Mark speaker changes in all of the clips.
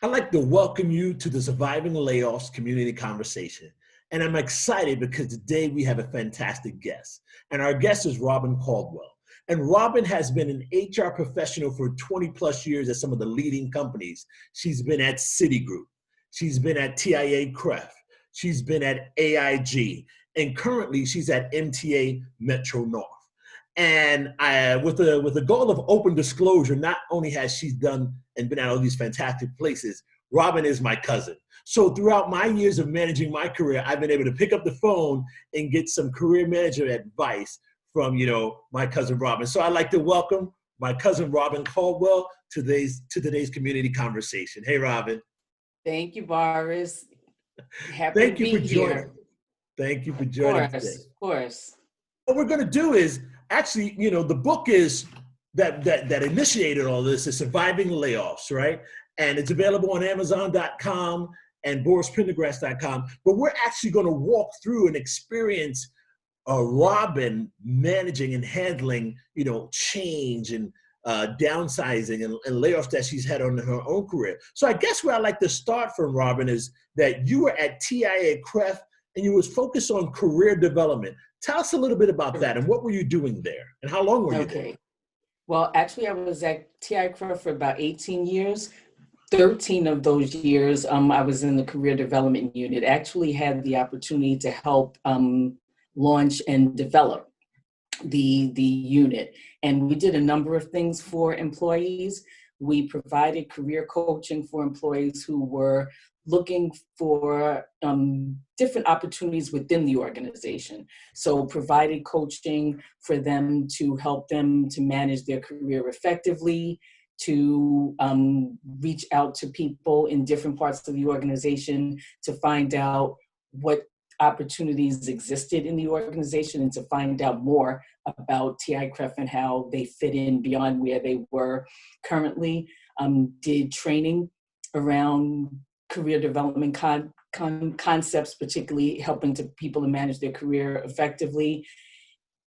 Speaker 1: I'd like to welcome you to the Surviving Layoffs Community Conversation. And I'm excited because today we have a fantastic guest. And our guest is Robin Caldwell. And Robin has been an HR professional for 20 plus years at some of the leading companies. She's been at Citigroup. She's been at TIAA-CREF. She's been at AIG. And currently she's at MTA Metro North. And with the goal of open disclosure, not only has she done and been at all these fantastic places, Robin is my cousin. So throughout my years of managing my career, I've been able to pick up the phone and get some career manager advice from, my cousin Robin. So I'd like to welcome my cousin Robin Caldwell to today's community conversation. Hey, Robin.
Speaker 2: Thank you, Boris. Happy to be here.
Speaker 1: Thank you for joining today.
Speaker 2: Of course.
Speaker 1: What we're going to do is, actually, the book is that initiated all this is Surviving Layoffs, right? And it's available on Amazon.com and BorisPrendergrass.com. But we're actually going to walk through and experience Robin managing and handling, change and downsizing and layoffs that she's had on her own career. So I guess where I'd like to start from, Robin, is that you were at TIAA-CREF and you was focused on career development. Tell us a little bit about that and what were you doing there and how long were you there?
Speaker 2: Well, actually, I was at TIAA-CREF for about 18 years. 13 of those years, I was in the career development unit. Actually had the opportunity to help launch and develop the unit. And we did a number of things for employees. We provided career coaching for employees who were looking for different opportunities within the organization. So provided coaching for them to help them to manage their career effectively, to reach out to people in different parts of the organization to find out what opportunities existed in the organization and to find out more about TIAA-CREF and how they fit in beyond where they were currently. Did training around career development concepts, particularly helping people to manage their career effectively.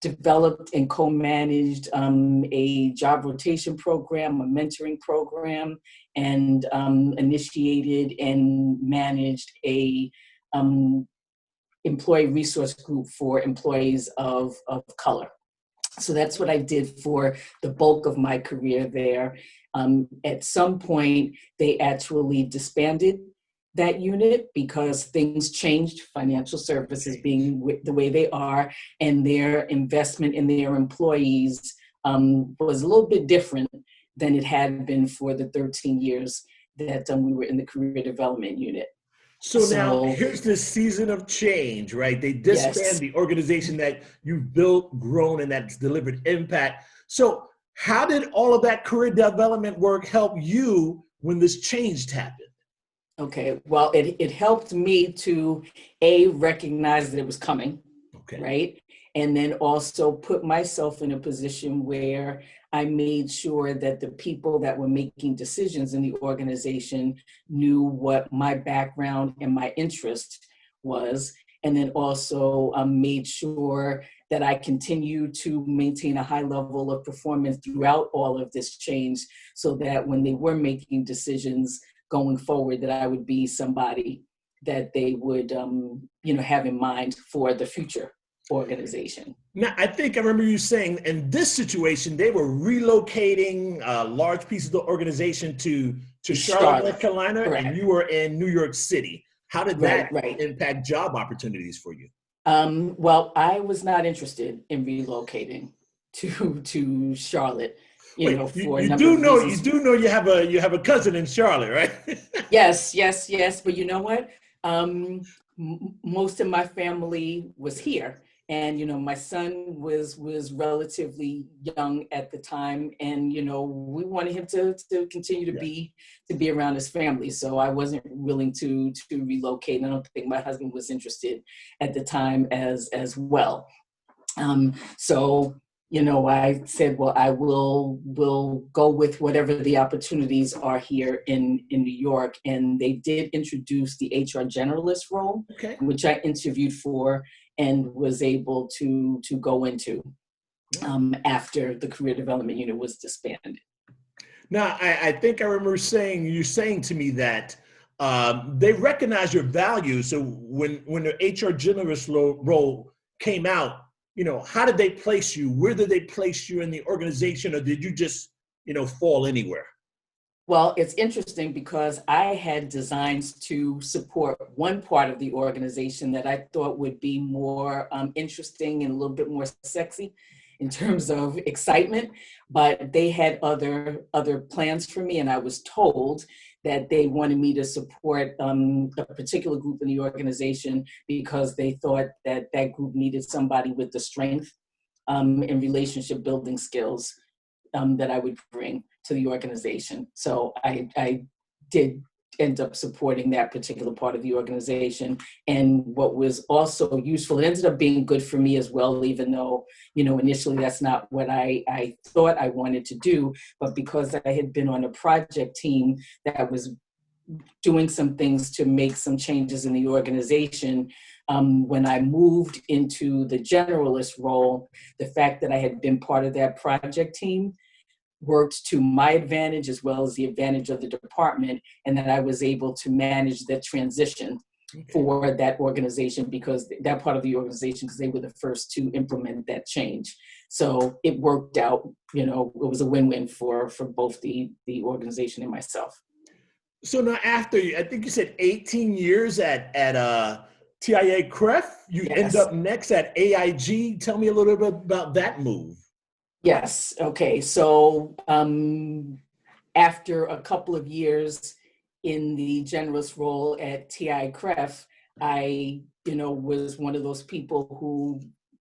Speaker 2: Developed and co-managed a job rotation program, a mentoring program, and initiated and managed a employee resource group for employees of color. So that's what I did for the bulk of my career there. At some point, they actually disbanded that unit because things changed, financial services being the way they are, and their investment in their employees was a little bit different than it had been for the 13 years that we were in the career development unit.
Speaker 1: So now here's this season of change, right? They disband the organization that you've built, grown, and that's delivered impact. So how did all of that career development work help you when this change happened?
Speaker 2: Okay, well, it helped me to, recognize that it was coming, right? And then also put myself in a position where I made sure that the people that were making decisions in the organization knew what my background and my interest was. And then also made sure that I continue to maintain a high level of performance throughout all of this change so that when they were making decisions going forward, that I would be somebody that they would, have in mind for the future organization.
Speaker 1: Now, I think I remember you saying in this situation, they were relocating large pieces of the organization to Charlotte, North Carolina,
Speaker 2: Correct.
Speaker 1: And you were in New York City. How did that impact job opportunities for you?
Speaker 2: Well, I was not interested in relocating to Charlotte. You do
Speaker 1: know you have a cousin in Charlotte, right?
Speaker 2: Yes. But you know what? Most of my family was here, and my son was relatively young at the time, and we wanted him to continue to be around his family. So I wasn't willing to relocate, and I don't think my husband was interested at the time as well. I said, well, I will go with whatever the opportunities are here in New York. And they did introduce the HR generalist role, which I interviewed for and was able to go into after the career development unit was disbanded.
Speaker 1: Now, I think I remember you saying to me that they recognize your value. So when the HR generalist role came out, how did they place you? Where did they place you in the organization, or did you just, fall anywhere?
Speaker 2: Well, it's interesting because I had designs to support one part of the organization that I thought would be more interesting and a little bit more sexy in terms of excitement, but they had other plans for me, and I was told that they wanted me to support a particular group in the organization because they thought that that group needed somebody with the strength and relationship building skills that I would bring to the organization. So I did end up supporting that particular part of the organization. And what was also useful, it ended up being good for me as well, even though, initially that's not what I thought I wanted to do. But because I had been on a project team that was doing some things to make some changes in the organization, when I moved into the generalist role, the fact that I had been part of that project team worked to my advantage as well as the advantage of the department, and that I was able to manage the transition for that organization, because that part of the organization, because they were the first to implement that change. So it worked out, it was a win-win for both the organization and myself.
Speaker 1: So now after, I think you said 18 years at TIA-CREF, you end
Speaker 2: Yes.
Speaker 1: up next at AIG. Tell me a little bit about that move.
Speaker 2: Yes. Okay. So after a couple of years in the generalist role at TI-CREF, I, was one of those people who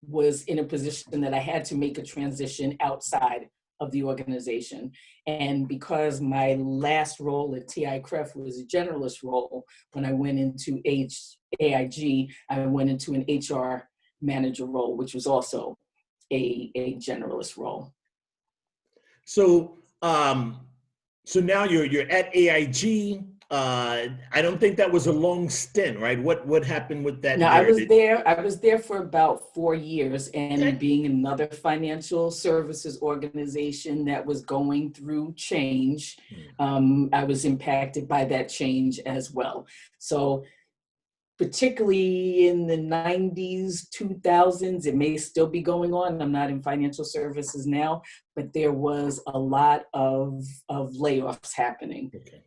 Speaker 2: was in a position that I had to make a transition outside of the organization. And because my last role at TI-CREF was a generalist role, when I went into AIG, I went into an HR manager role, which was also a generalist role.
Speaker 1: So, so now you're at AIG. I don't think that was a long stint, right? What happened with that
Speaker 2: Now,
Speaker 1: there?
Speaker 2: I was there for about 4 years, and
Speaker 1: Okay.
Speaker 2: being another financial services organization that was going through change, I was impacted by that change as well. So particularly in the 90s, 2000s, it may still be going on. I'm not in financial services now, but there was a lot of layoffs happening,
Speaker 1: Okay.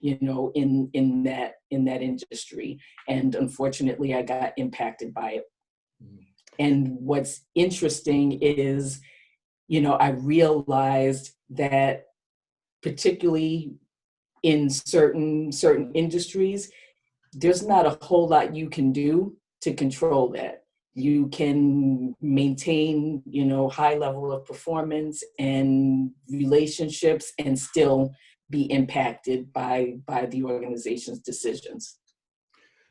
Speaker 2: in that industry. And unfortunately, I got impacted by it. And what's interesting is, I realized that particularly in certain industries, there's not a whole lot you can do to control that. You can maintain, high level of performance and relationships and still be impacted by the organization's decisions.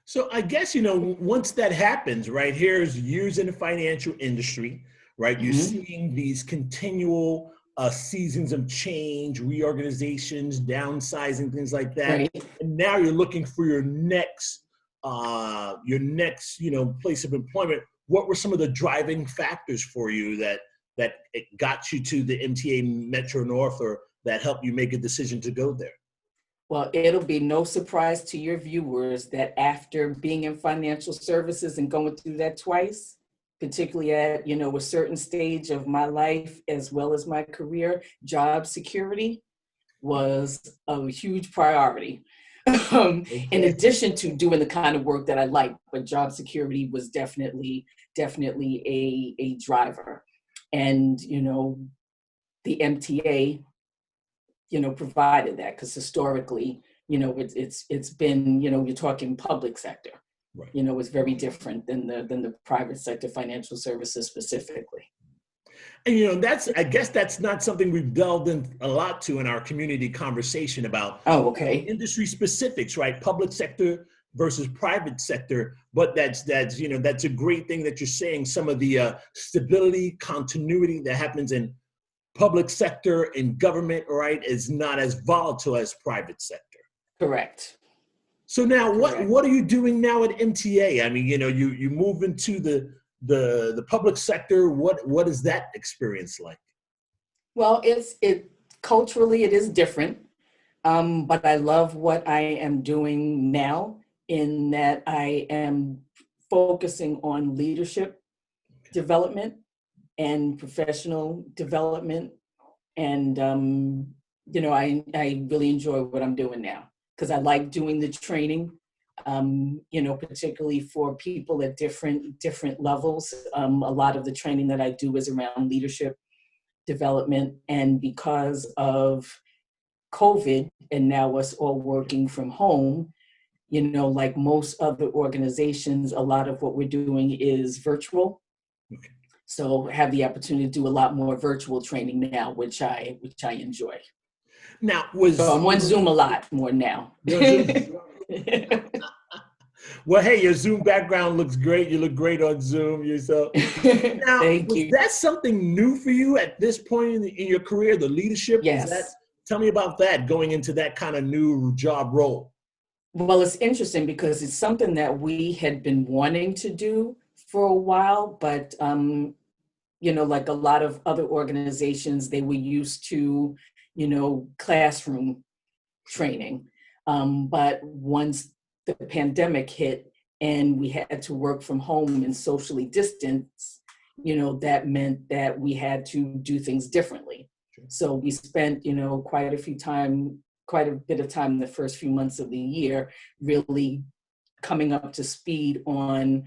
Speaker 1: So I guess, once that happens, right, here's years in the financial industry, right? You're
Speaker 2: Mm-hmm.
Speaker 1: seeing these continual seasons of change, reorganizations, downsizing, things like that.
Speaker 2: Right.
Speaker 1: And now you're looking for your next, place of employment. What were some of the driving factors for you that it got you to the MTA Metro North, or that helped you make a decision to go there?
Speaker 2: Well, it'll be no surprise to your viewers that after being in financial services and going through that twice, particularly at, a certain stage of my life as well as my career, job security was a huge priority. In addition to doing the kind of work that I like, but job security was definitely a driver. And, the MTA, provided that, because historically, it's been, you're talking public sector,
Speaker 1: Right.
Speaker 2: It's very different than the private sector financial services specifically.
Speaker 1: And I guess that's not something we've delved in a lot to in our community conversation about industry specifics, right? Public sector versus private sector. But that's a great thing that you're saying. Some of the stability, continuity that happens in public sector and government, right, is not as volatile as private sector.
Speaker 2: Correct.
Speaker 1: So now, what are you doing now at MTA? I mean, you move into the public sector. What is that experience like?
Speaker 2: Well, it culturally, it is different, but I love what I am doing now in that I am focusing on leadership development and professional development. And, I really enjoy what I'm doing now because I like doing the training, particularly for people at different levels. A lot of the training that I do is around leadership development. And because of COVID and now us all working from home, like most other organizations, a lot of what we're doing is virtual.
Speaker 1: Okay.
Speaker 2: So have the opportunity to do a lot more virtual training now, which I enjoy.
Speaker 1: Now,
Speaker 2: So I'm on Zoom a lot more now.
Speaker 1: You're on Zoom? Well, hey, your Zoom background looks great. You look great on Zoom yourself. Now,
Speaker 2: Thank
Speaker 1: was
Speaker 2: you.
Speaker 1: that something new for you at this point in your career, the leadership?
Speaker 2: Yes.
Speaker 1: Tell me about that, going into that kind of new job role.
Speaker 2: Well, it's interesting because it's something that we had been wanting to do for a while, but like a lot of other organizations, they were used to, classroom training. But once the pandemic hit and we had to work from home and socially distance, that meant that we had to do things differently.
Speaker 1: Sure.
Speaker 2: So we spent, quite a bit of time in the first few months of the year really coming up to speed on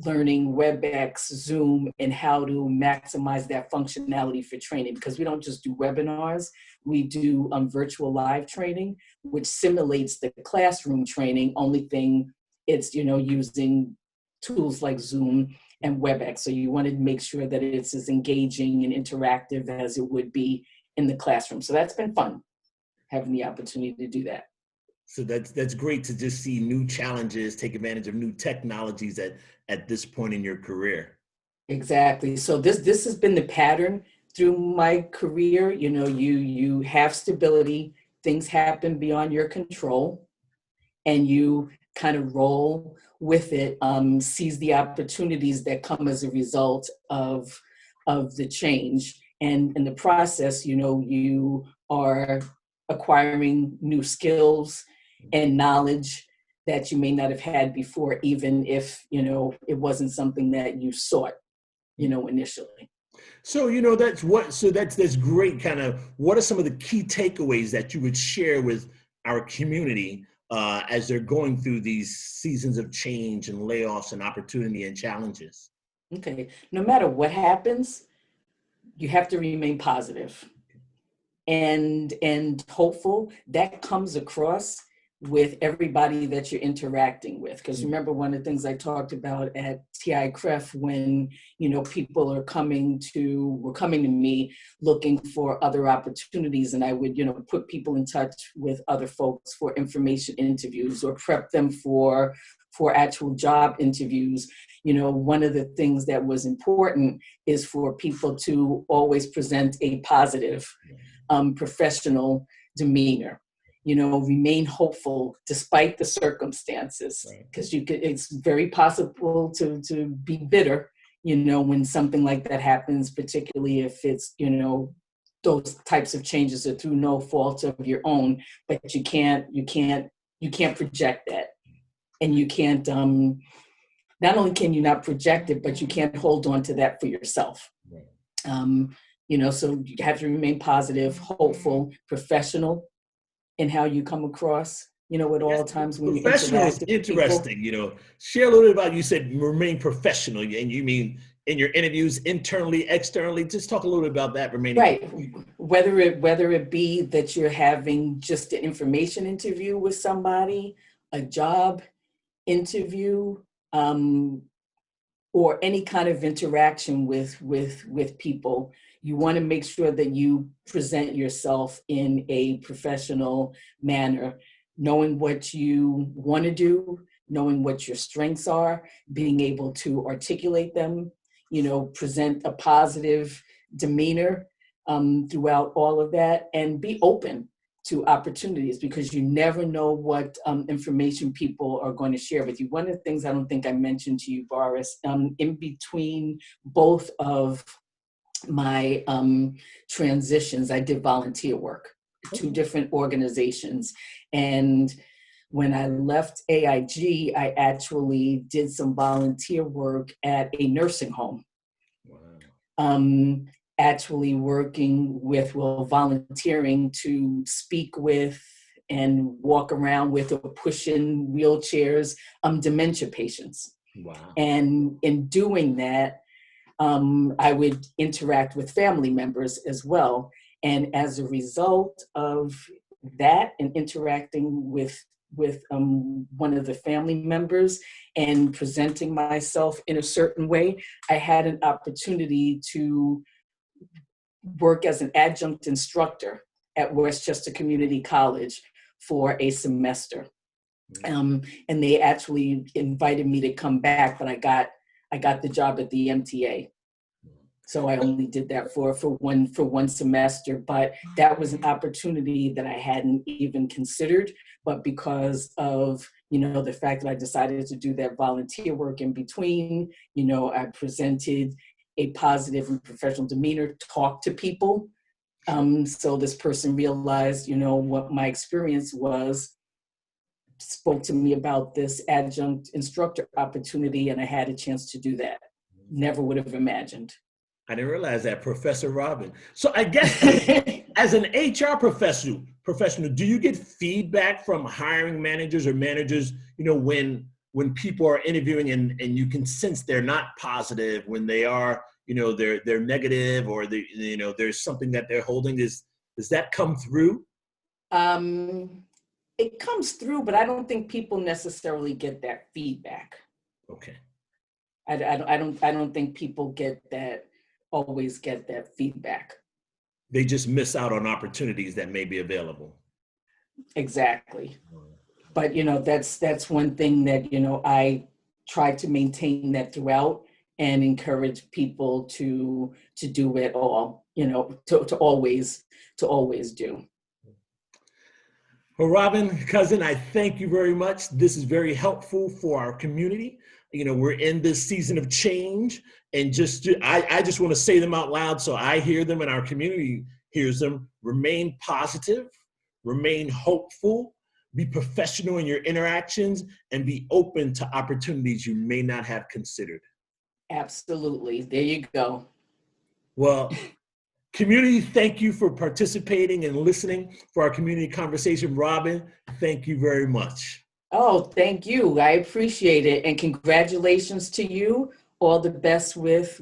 Speaker 2: learning WebEx, Zoom, and how to maximize that functionality for training, because we don't just do webinars, we do virtual live training, which simulates the classroom training. Only thing, it's using tools like Zoom and WebEx. So you want to make sure that it's as engaging and interactive as it would be in the classroom. So that's been fun, having the opportunity to do that.
Speaker 1: So that's great to just see new challenges, take advantage of new technologies at this point in your career.
Speaker 2: Exactly. So this has been the pattern through my career. You have stability, things happen beyond your control, and you kind of roll with it, seize the opportunities that come as a result of the change. And in the process, you are acquiring new skills and knowledge that you may not have had before, even if, it wasn't something that you sought, initially.
Speaker 1: So, that's great. Kind of, what are some of the key takeaways that you would share with our community as they're going through these seasons of change and layoffs and opportunity and challenges?
Speaker 2: Okay. No matter what happens, you have to remain positive and hopeful. That comes across with everybody that you're interacting with. Because remember, one of the things I talked about at TI-CREF, when, people were coming to me looking for other opportunities, and I would, put people in touch with other folks for information interviews or prep them for actual job interviews. One of the things that was important is for people to always present a positive, professional demeanor. Remain hopeful despite the circumstances, because it's very possible to be bitter, when something like that happens, particularly if it's, those types of changes are through no fault of your own, but you can't project that. And you can't, not only can you not project it, but you can't hold on to that for yourself. So you have to remain positive, hopeful, professional in how you come across, at all times when you interact with people.
Speaker 1: Professional is interesting, share a little bit about, you said remain professional, and you mean in your interviews, internally, externally. Just talk a little bit about that remaining.
Speaker 2: Right. Whether it be that you're having just an information interview with somebody, a job interview, or any kind of interaction with people, you want to make sure that you present yourself in a professional manner, knowing what you want to do, knowing what your strengths are, being able to articulate them, present a positive demeanor throughout all of that, and be open to opportunities, because you never know what information people are going to share with you. One of the things I don't think I mentioned to you, Boris, in between both of my transitions, I did volunteer work, 2 different organizations. And when I left AIG, I actually did some volunteer work at a nursing home.
Speaker 1: Wow.
Speaker 2: Actually working with, volunteering to speak with and walk around with or push in wheelchairs, dementia patients.
Speaker 1: Wow.
Speaker 2: And in doing that, I would interact with family members as well. And as a result of that and interacting with one of the family members and presenting myself in a certain way, I had an opportunity to work as an adjunct instructor at Westchester Community College for a semester. And they actually invited me to come back, but I got the job at the MTA. So I only did that for one semester, but that was an opportunity that I hadn't even considered. But because of, the fact that I decided to do that volunteer work in between, I presented a positive and professional demeanor, talk to people. So this person realized, what my experience was, spoke to me about this adjunct instructor opportunity, and I had a chance to do that. Never would have imagined.
Speaker 1: I didn't realize that, Professor Robin. So I guess as an HR professional, do you get feedback from hiring managers or managers, when people are interviewing and you can sense they're not positive, when they are, they're negative, or there's something that they're holding? Does that come through?
Speaker 2: It comes through, but I don't think people necessarily get that feedback.
Speaker 1: Okay.
Speaker 2: I don't think people always get that feedback.
Speaker 1: They just miss out on opportunities that may be available.
Speaker 2: Exactly. But that's one thing that I try to maintain that throughout and encourage people to do it all, to always do.
Speaker 1: Well, Robin, cousin, I thank you very much. This is very helpful for our community. We're in this season of change, and I just want to say them out loud so I hear them and our community hears them. Remain positive, remain hopeful, be professional in your interactions, and be open to opportunities you may not have considered.
Speaker 2: Absolutely. There you go.
Speaker 1: Well, community, thank you for participating and listening for our community conversation. Robin, thank you very much.
Speaker 2: Oh, thank you. I appreciate it. And congratulations to you. All the best with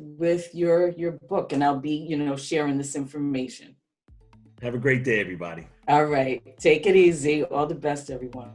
Speaker 2: your book. And I'll be, sharing this information.
Speaker 1: Have a great day, everybody.
Speaker 2: All right. Take it easy. All the best, everyone.